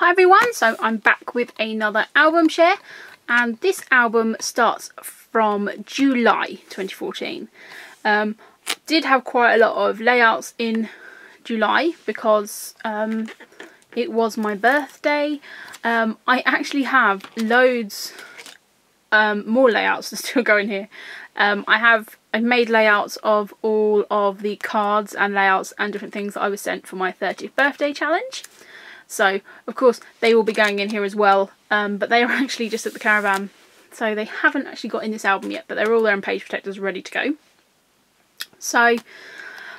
Hi everyone, so I'm back with another album share, and this album starts from July 2014. Did have quite a lot of layouts in July because it was my birthday. I actually have loads more layouts to still go in here. I've made layouts of all of the cards and layouts and different things that I was sent for my 30th birthday challenge. So, of course, they will be going in here as well, but they are actually just at the caravan. So they haven't actually got in this album yet, but they're all there in page protectors ready to go. So,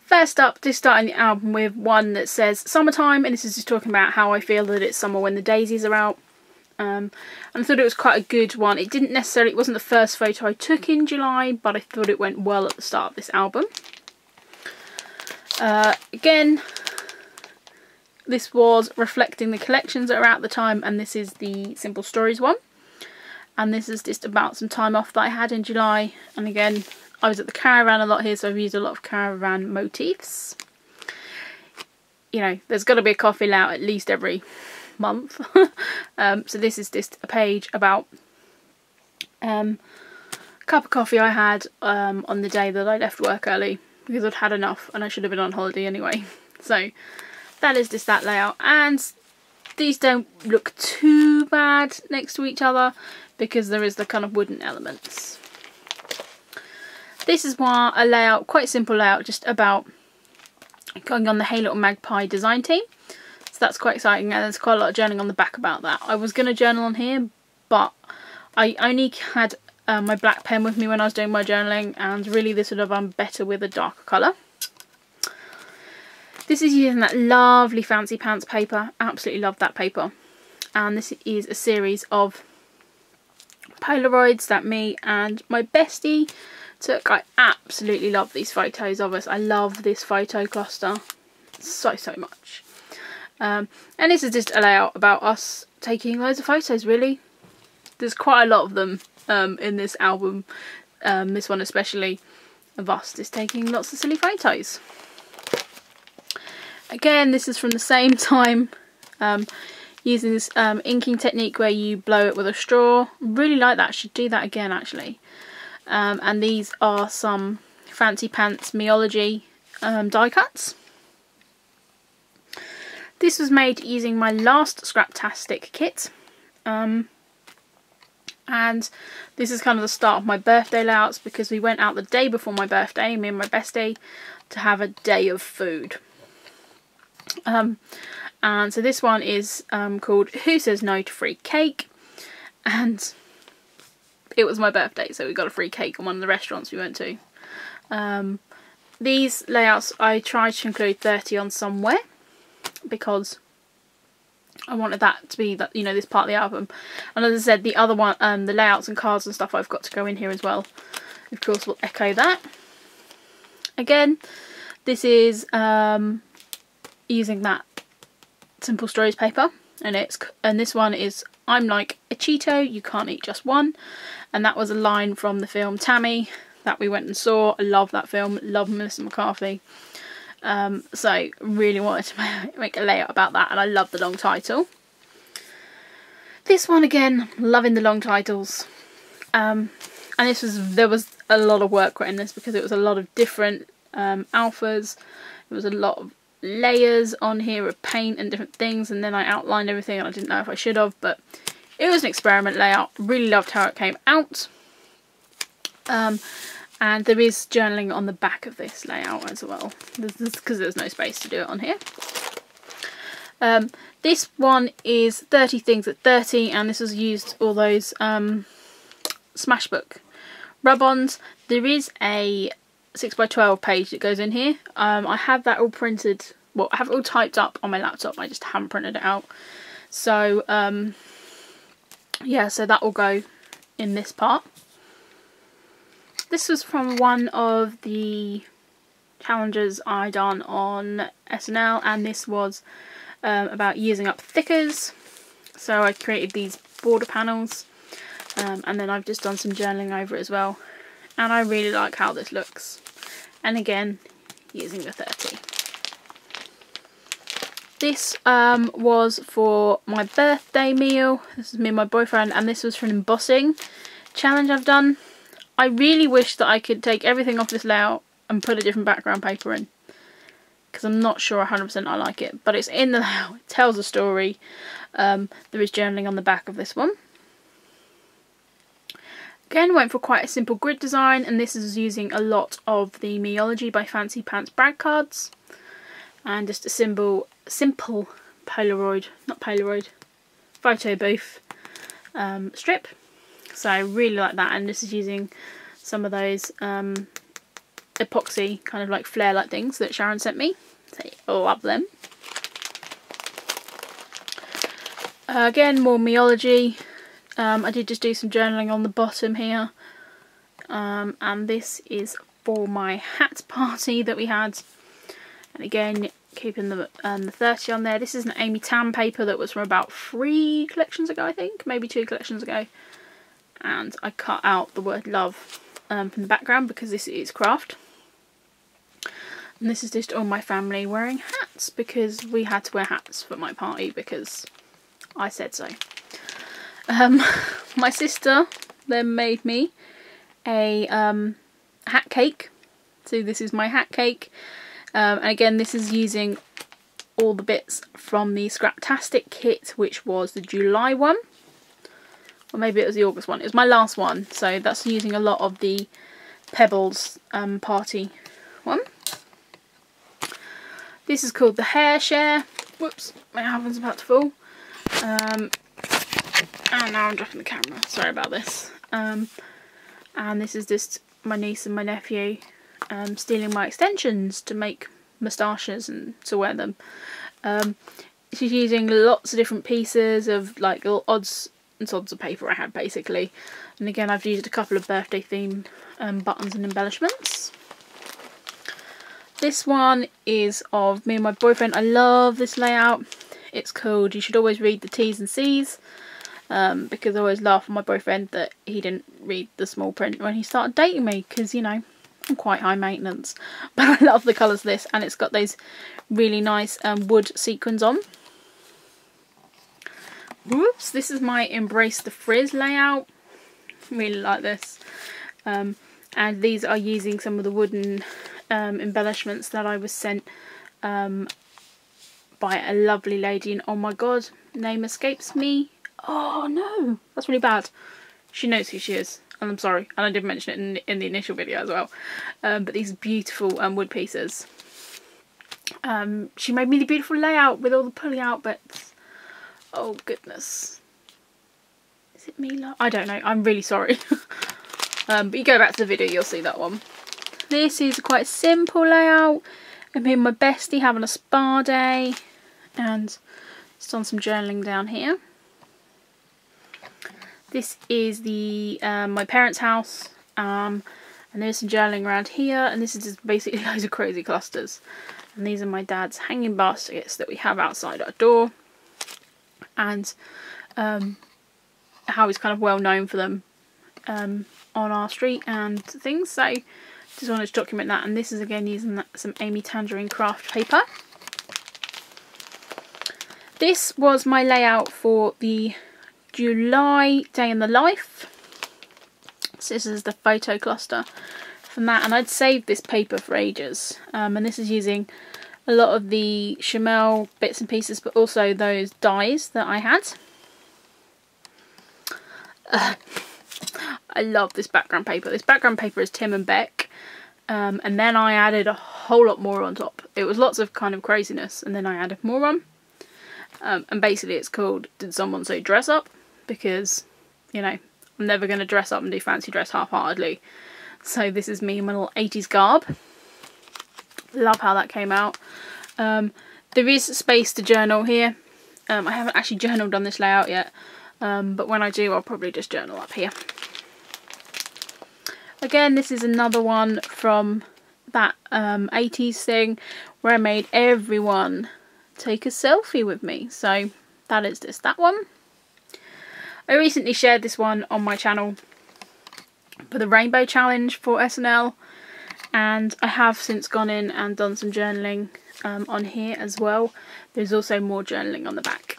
first up, just starting the album with one that says summertime, and this is just talking about how I feel that it's summer when the daisies are out. And I thought it was quite a good one. It wasn't the first photo I took in July, but I thought it went well at the start of this album. Again, this was reflecting the collections that are out at the time, and this is the Simple Stories one. And this is just about some time off that I had in July. And again, I was at the caravan a lot here, so I've used a lot of caravan motifs. You know, there's got to be a coffee layout at least every month. So this is just a page about a cup of coffee I had on the day that I left work early, because I'd had enough and I should have been on holiday anyway. So that is just that layout, and these don't look too bad next to each other because there is the kind of wooden elements. This is a layout, quite simple layout, just about going on the Hey Little Magpie design team. So that's quite exciting, and there's quite a lot of journaling on the back about that. I was going to journal on here, but I only had my black pen with me when I was doing my journaling, and really this would have done better with a darker colour. This is using that lovely Fancy Pants paper. Absolutely love that paper. And this is a series of Polaroids that me and my bestie took. I absolutely love these photos of us. I love this photo cluster so much. And this is just a layout about us taking loads of photos, really. There's quite a lot of them in this album, this one especially, of us just taking lots of silly photos. Again, this is from the same time, using this inking technique where you blow it with a straw. Really like that, should do that again actually. And these are some Fancy Pants Meology die cuts. This was made using my last Scraptastic kit. And this is kind of the start of my birthday layouts, because we went out the day before my birthday, me and my bestie, to have a day of food. And so this one is called Who Says No to Free Cake, and it was my birthday, so we got a free cake on one of the restaurants we went to. These layouts I tried to include 30 on somewhere because I wanted that to be that, you know, this part of the album. And as I said, the other one, the layouts and cards and stuff I've got to go in here as well. Of course, will echo that. Again, this is using that Simple Stories paper, and this one is I'm like a Cheeto, you can't eat just one, and that was a line from the film Tammy that we went and saw. I love that film, love Melissa McCarthy, so really wanted to make a layout about that, and I love the long title. This one again, loving the long titles, and there was a lot of work in this because it was a lot of different alphas. It was a lot of layers on here of paint and different things, and then I outlined everything, and I didn't know if I should have, but it was an experiment layout. Really loved how it came out. And there is journaling on the back of this layout as well, because there's no space to do it on here. This one is 30 Things at 30, and this was used all those Smashbook rub-ons. There is a 6x12 page that goes in here. I have that all printed, well, I have it all typed up on my laptop, I just haven't printed it out. So yeah, so that will go in this part. This was from one of the challenges I done on SNL, and this was about using up thickers. So I created these border panels, and then I've just done some journaling over it as well. And I really like how this looks. And again, using the 30. This was for my birthday meal. This is me and my boyfriend, and this was for an embossing challenge I've done. I really wish that I could take everything off this layout and put a different background paper in, because I'm not sure 100% I like it, but it's in the layout. It tells a story. There is journaling on the back of this one. Again, went for quite a simple grid design, and this is using a lot of the Meology by Fancy Pants brag cards, and just a simple Polaroid, not Polaroid, photo booth strip. So I really like that, and this is using some of those epoxy kind of like flare like things that Sharon sent me. So I love them. Again, more Meology. I did just do some journaling on the bottom here, and this is for my hat party that we had, and again keeping the 30 on there. This is an Amy Tam paper that was from about 3 collections ago, I think, maybe 2 collections ago, and I cut out the word love from the background because this is craft. And this is just all my family wearing hats, because we had to wear hats for my party because I said so. My sister then made me a hat cake. So this is my hat cake. And again, this is using all the bits from the Scraptastic kit, which was the July one. Or maybe it was the August one. It was my last one. So that's using a lot of the Pebbles party one. This is called the Hair Share. Whoops, my oven's about to fall. And now I'm dropping the camera. Sorry about this. And this is just my niece and my nephew stealing my extensions to make moustaches and to wear them. She's using lots of different pieces of like little odds and sods of paper I had basically. And again, I've used a couple of birthday themed buttons and embellishments. This one is of me and my boyfriend. I love this layout. It's called You Should Always Read the T's and C's, because I always laugh at my boyfriend that he didn't read the small print when he started dating me, because, you know, I'm quite high maintenance. But I love the colours of this, and it's got those really nice wood sequins on. Whoops, this is my Embrace the Frizz layout. Really like this. And these are using some of the wooden embellishments that I was sent by a lovely lady, and oh my god, name escapes me. Oh no, that's really bad. She knows who she is, and I'm sorry, and I did mention it in the initial video as well. But these beautiful wood pieces. She made me the beautiful layout with all the pulley out bits. Oh goodness. Is it Mila? I don't know, I'm really sorry. But you go back to the video, you'll see that one. This is a quite simple layout. I'm here with my bestie having a spa day, and just done some journaling down here. This is the my parents' house, and there's some journaling around here, and this is just basically loads of crazy clusters. And these are my dad's hanging baskets that we have outside our door, and how he's kind of well known for them on our street and things. So just wanted to document that. And this is again using some Amy Tangerine craft paper. This was my layout for the July Day in the Life. So this is the photo cluster from that, and I'd saved this paper for ages. And this is using a lot of the Chamel bits and pieces, but also those dies that I had. I love this background paper. This background paper is Tim and Beck, and then I added a whole lot more on top. It was lots of kind of craziness, and then I added more on. And basically it's called Did Someone Say Dress Up? Because, you know, I'm never going to dress up and do fancy dress half-heartedly. So this is me in my little 80s garb. Love how that came out. There is space to journal here. I haven't actually journaled on this layout yet. But when I do, I'll probably just journal up here. Again, this is another one from that 80s thing where I made everyone take a selfie with me. So that is just that one. I recently shared this one on my channel for the Rainbow Challenge for SNL, and I have since gone in and done some journaling on here as well. There's also more journaling on the back.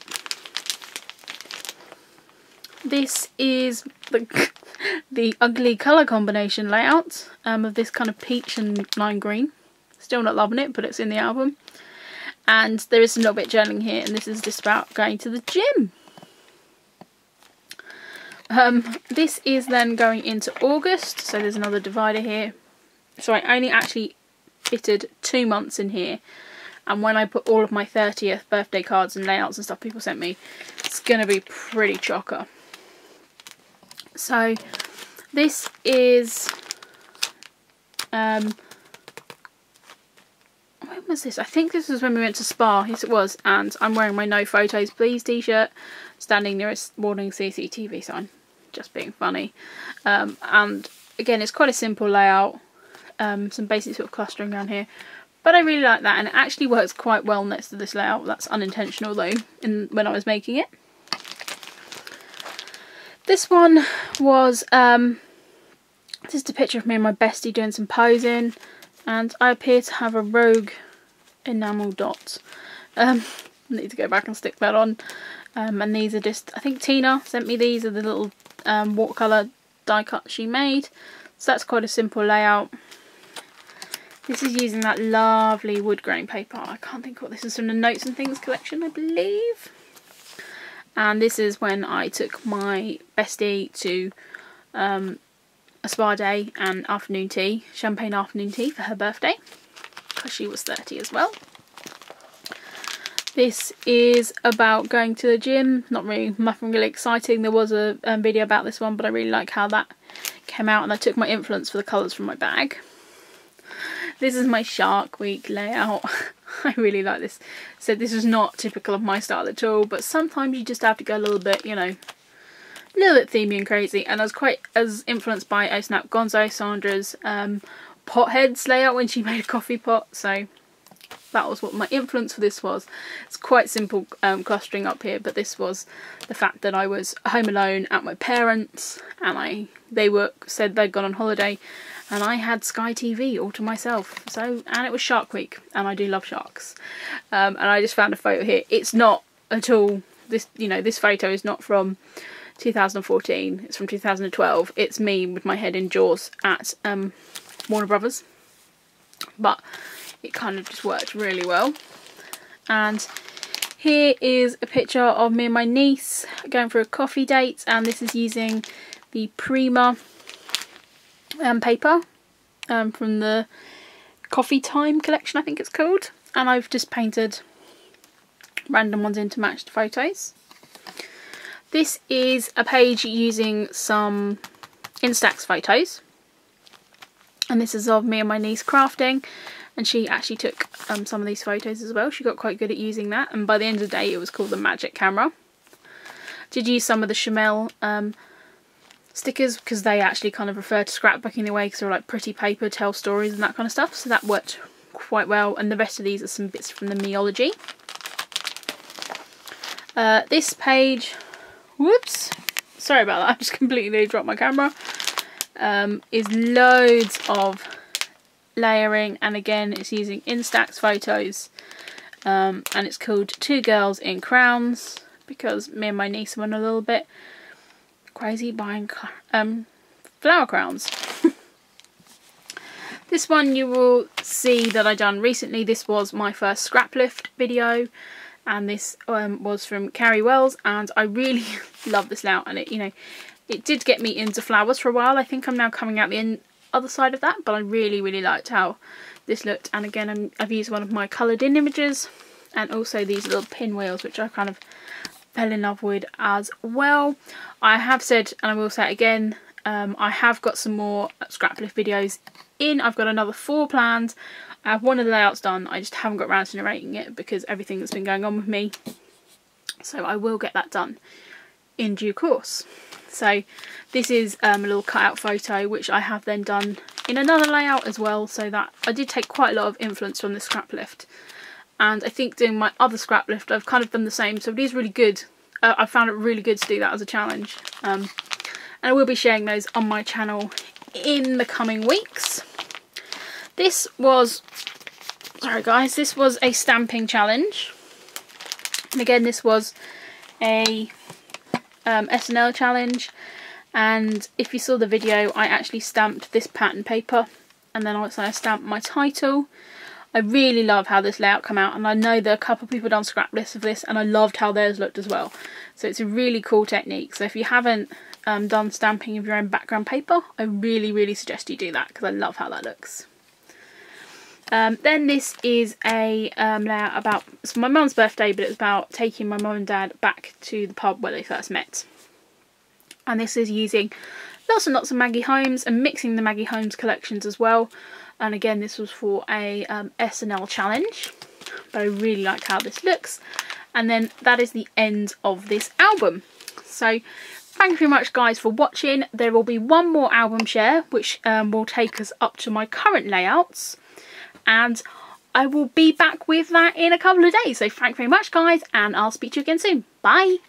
This is the ugly colour combination layout of this kind of peach and lime green. Still not loving it, but it's in the album. And there is a little bit of journaling here, and this is just about going to the gym. This is then going into August, so there's another divider here. So I only actually fitted 2 months in here, and when I put all of my 30th birthday cards and layouts and stuff people sent me, it's going to be pretty chocker. So this is when was this? I think this was when we went to Spa. Yes, it was. And I'm wearing my No Photos Please t-shirt, standing near a warning CCTV sign, just being funny. And again, it's quite a simple layout, some basic sort of clustering around here, but I really like that, and it actually works quite well next to this layout. That's unintentional though, when I was making it. This one was just a picture of me and my bestie doing some posing, and I appear to have a rogue enamel dot. Need to go back and stick that on. And these are just, I think Tina sent me these, are the little watercolour die cuts she made. So that's quite a simple layout. This is using that lovely wood grain paper. I can't think what this is, from the Notes and Things collection, I believe. And this is when I took my bestie to a spa day and afternoon tea, champagne afternoon tea for her birthday, because she was 30 as well. This is about going to the gym. Nothing really exciting. There was a video about this one, but I really like how that came out, and I took my influence for the colours from my bag. This is my Shark Week layout. I really like this. So this is not typical of my style at all, but sometimes you just have to go a little bit, you know, a little bit themey and crazy. And I was quite influenced by Oh Snap Gonzo, Sandra's potheads layout when she made a coffee pot. So that was what my influence for this was. It's quite simple clustering up here, but this was the fact that I was home alone at my parents', and they said they'd gone on holiday, and I had Sky TV all to myself. And it was Shark Week, and I do love sharks. And I just found a photo here. It's not at all this. You know, this photo is not from 2014. It's from 2012. It's me with my head in Jaws at Warner Brothers, but it kind of just worked really well. And here is a picture of me and my niece going for a coffee date, and this is using the Prima paper from the Coffee Time collection, I think it's called, and I've just painted random ones in to match the photos. This is a page using some Instax photos, and this is of me and my niece crafting, and she actually took some of these photos as well. She got quite good at using that, and by the end of the day it was called the Magic Camera. Did use some of the Chamel stickers, because they actually kind of refer to scrapbooking in a way, because they're like pretty paper, tell stories and that kind of stuff, so that worked quite well. And the rest of these are some bits from the Meology. This page, whoops, sorry about that, I just completely dropped my camera, is loads of layering, and again it's using Instax photos, and it's called Two Girls in Crowns, because me and my niece went a little bit crazy buying flower crowns. This one you will see that I done recently. This was my first scrap lift video, and this was from Carrie Wells, and I really love this layout, and it did get me into flowers for a while. I think I'm now coming out the other side of that, but I really liked how this looked. And again, I've used one of my coloured in images, and also these little pinwheels, which I kind of fell in love with as well. I have said, and I will say it again, I have got some more scrap lift videos in. I've got another 4 planned. I have one of the layouts done, I just haven't got around to narrating it because everything that's been going on with me, so I will get that done in due course. So this is a little cutout photo, which I have then done in another layout as well, so that I did take quite a lot of influence from the scrap lift. And I think doing my other scrap lift, I've kind of done the same, so it is really good. I found it really good to do that as a challenge. And I will be sharing those on my channel in the coming weeks. This was Sorry guys, this was a stamping challenge. And again, this was a SNL challenge. And if you saw the video, I actually stamped this pattern paper. And then also I stamped my title. I really love how this layout came out. And I know that a couple of people done scrap lists of this. And I loved how theirs looked as well. So it's a really cool technique. So if you haven't done stamping of your own background paper, I really suggest you do that. Because I love how that looks. Then this is a layout about, it's my mum's birthday, but it's about taking my mum and dad back to the pub where they first met. And this is using lots and lots of Maggie Holmes and mixing the Maggie Holmes collections as well. And again, this was for a SNL challenge, but I really like how this looks. And then that is the end of this album. So thank you very much guys for watching. There will be one more album share, which will take us up to my current layouts. And I will be back with that in a couple of days. So thank you very much guys, and I'll speak to you again soon. Bye!